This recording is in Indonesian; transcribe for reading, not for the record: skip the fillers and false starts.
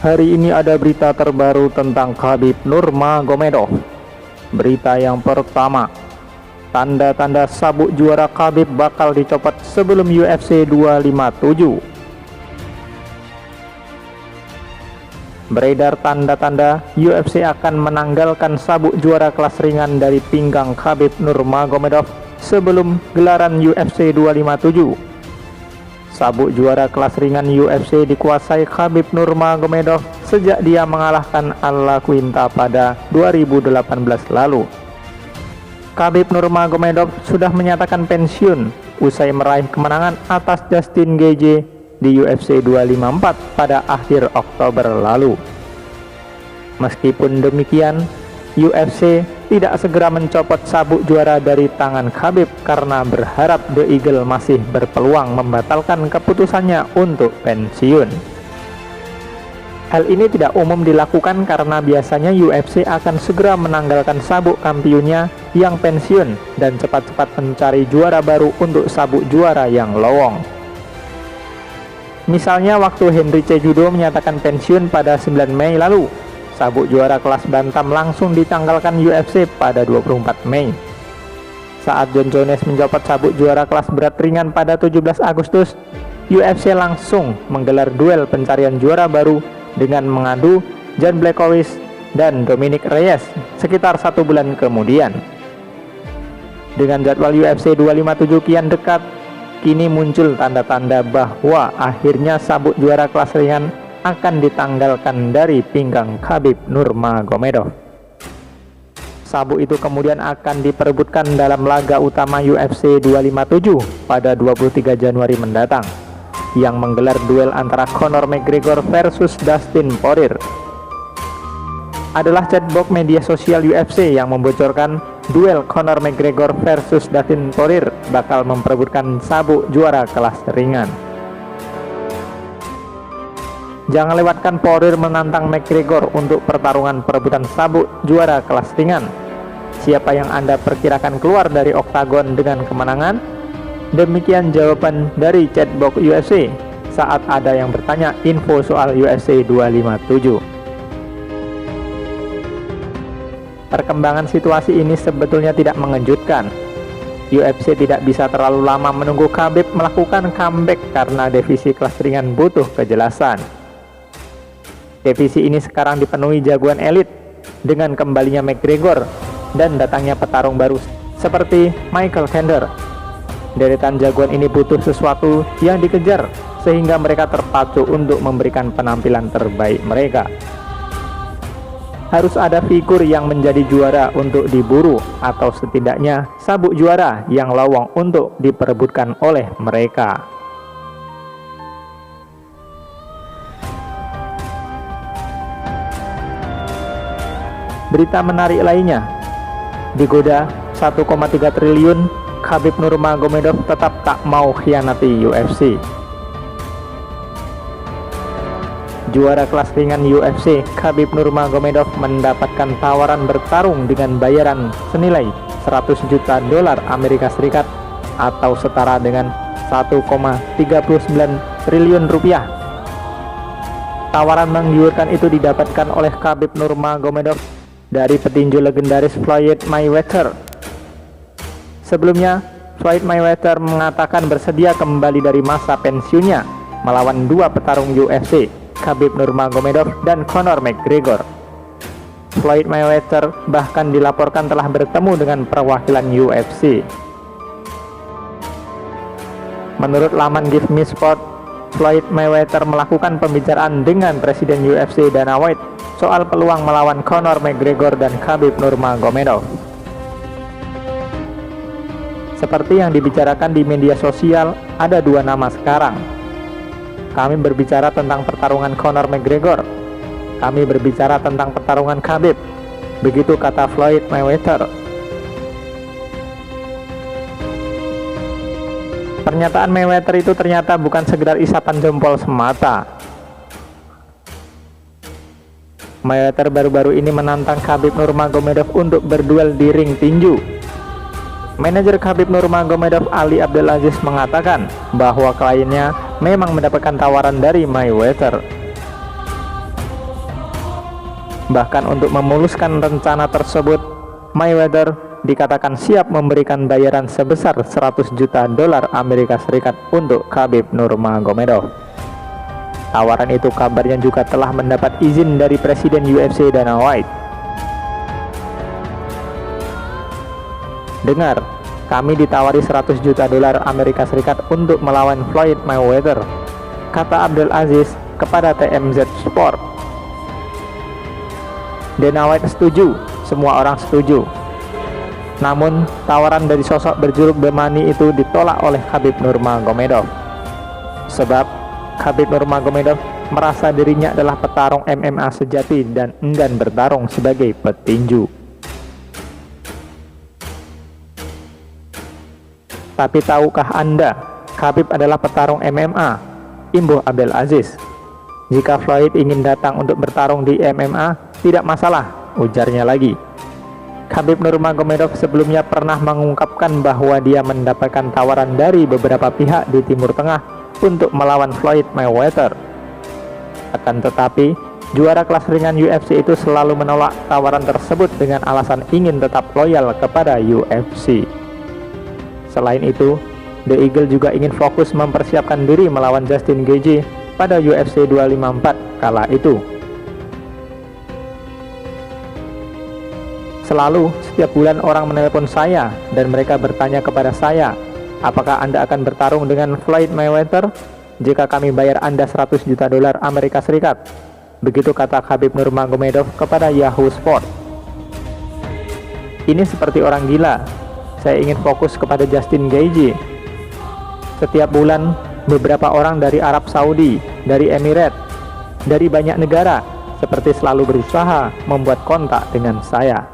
Hari ini ada berita terbaru tentang Khabib Nurmagomedov. Berita yang pertama, tanda-tanda sabuk juara Khabib bakal dicopot sebelum UFC 257. Beredar tanda-tanda UFC akan menanggalkan sabuk juara kelas ringan dari pinggang Khabib Nurmagomedov sebelum gelaran UFC 257. Sabuk juara kelas ringan UFC dikuasai Khabib Nurmagomedov sejak dia mengalahkan Al Iaquinta pada 2018 lalu. Khabib Nurmagomedov sudah menyatakan pensiun usai meraih kemenangan atas Justin Gaethje di UFC 254 pada akhir Oktober lalu. Meskipun demikian, UFC tidak segera mencopot sabuk juara dari tangan Khabib karena berharap The Eagle masih berpeluang membatalkan keputusannya untuk pensiun. Hal ini tidak umum dilakukan karena biasanya UFC akan segera menanggalkan sabuk kampionnya yang pensiun dan cepat-cepat mencari juara baru untuk sabuk juara yang lowong. Misalnya waktu Henry Cejudo menyatakan pensiun pada 9 Mei lalu, sabuk juara kelas bantam langsung ditanggalkan UFC pada 24 Mei. Saat John Jones mencopot sabuk juara kelas berat ringan pada 17 Agustus, UFC langsung menggelar duel pencarian juara baru dengan mengadu Jan Blachowicz dan Dominic Reyes sekitar 1 bulan kemudian. Dengan jadwal UFC 257 kian dekat, kini muncul tanda-tanda bahwa akhirnya sabuk juara kelas ringan akan ditanggalkan dari pinggang Khabib Nurmagomedov. Sabuk itu kemudian akan diperebutkan dalam laga utama UFC 257 pada 23 Januari mendatang, yang menggelar duel antara Conor McGregor versus Dustin Poirier. Adalah chatbox media sosial UFC yang membocorkan duel Conor McGregor versus Dustin Poirier bakal memperebutkan sabuk juara kelas ringan. Jangan lewatkan Poirier menantang McGregor untuk pertarungan perebutan sabuk juara kelas ringan. Siapa yang Anda perkirakan keluar dari oktagon dengan kemenangan? Demikian jawaban dari chatbox UFC saat ada yang bertanya info soal UFC 257. Perkembangan situasi ini sebetulnya tidak mengejutkan. UFC tidak bisa terlalu lama menunggu Khabib melakukan comeback karena divisi kelas ringan butuh kejelasan. Divisi ini sekarang dipenuhi jagoan elit dengan kembalinya McGregor dan datangnya petarung baru seperti Michael Chandler. Deretan jagoan ini butuh sesuatu yang dikejar sehingga mereka terpacu untuk memberikan penampilan terbaik mereka. Harus ada figur yang menjadi juara untuk diburu atau setidaknya sabuk juara yang lowong untuk diperebutkan oleh mereka. Berita menarik lainnya, digoda 1,3 triliun, Khabib Nurmagomedov tetap tak mau khianati UFC. Juara kelas ringan UFC, Khabib Nurmagomedov mendapatkan tawaran bertarung dengan bayaran senilai 100 juta dolar Amerika Serikat atau setara dengan 1,39 triliun rupiah. Tawaran menggiurkan itu didapatkan oleh Khabib Nurmagomedov dari petinju legendaris Floyd Mayweather. Sebelumnya, Floyd Mayweather mengatakan bersedia kembali dari masa pensiunnya melawan dua petarung UFC, Khabib Nurmagomedov dan Conor McGregor. Floyd Mayweather bahkan dilaporkan telah bertemu dengan perwakilan UFC. Menurut laman Give Me Sport, Floyd Mayweather melakukan pembicaraan dengan Presiden UFC Dana White soal peluang melawan Conor McGregor dan Khabib Nurmagomedov. Seperti yang dibicarakan di media sosial, ada dua nama sekarang. Kami berbicara tentang pertarungan Conor McGregor. Kami berbicara tentang pertarungan Khabib. Begitu kata Floyd Mayweather. Pernyataan Mayweather itu ternyata bukan sekedar isapan jempol semata. Mayweather baru-baru ini menantang Khabib Nurmagomedov untuk berduel di ring tinju. Manajer Khabib Nurmagomedov Ali Abdelaziz mengatakan bahwa kliennya memang mendapatkan tawaran dari Mayweather. Bahkan untuk memuluskan rencana tersebut, Mayweather dikatakan siap memberikan bayaran sebesar 100 juta dolar Amerika Serikat untuk Khabib Nurmagomedov. Tawaran itu kabarnya juga telah mendapat izin dari Presiden UFC Dana White. Dengar, kami ditawari 100 juta dolar Amerika Serikat untuk melawan Floyd Mayweather, kata Abdel Aziz kepada TMZ Sport. Dana White setuju, semua orang setuju. Namun, tawaran dari sosok berjuluk The Money itu ditolak oleh Khabib Nurmagomedov. Sebab, Khabib Nurmagomedov merasa dirinya adalah petarung MMA sejati dan enggan bertarung sebagai petinju. Tapi tahukah Anda, Khabib adalah petarung MMA? Imbuh Abdel Aziz. Jika Floyd ingin datang untuk bertarung di MMA, tidak masalah, ujarnya lagi. Khabib Nurmagomedov sebelumnya pernah mengungkapkan bahwa dia mendapatkan tawaran dari beberapa pihak di Timur Tengah untuk melawan Floyd Mayweather. Akan tetapi, juara kelas ringan UFC itu selalu menolak tawaran tersebut dengan alasan ingin tetap loyal kepada UFC. Selain itu, The Eagle juga ingin fokus mempersiapkan diri melawan Justin Gaethje pada UFC 254 kala itu. Selalu, setiap bulan orang menelpon saya dan mereka bertanya kepada saya, apakah Anda akan bertarung dengan Floyd Mayweather jika kami bayar Anda 100 juta dolar Amerika Serikat? Begitu kata Khabib Nurmagomedov kepada Yahoo Sport. Ini seperti orang gila. Saya ingin fokus kepada Justin Gaethje. Setiap bulan, beberapa orang dari Arab Saudi, dari Emirat, dari banyak negara, seperti selalu berusaha membuat kontak dengan saya.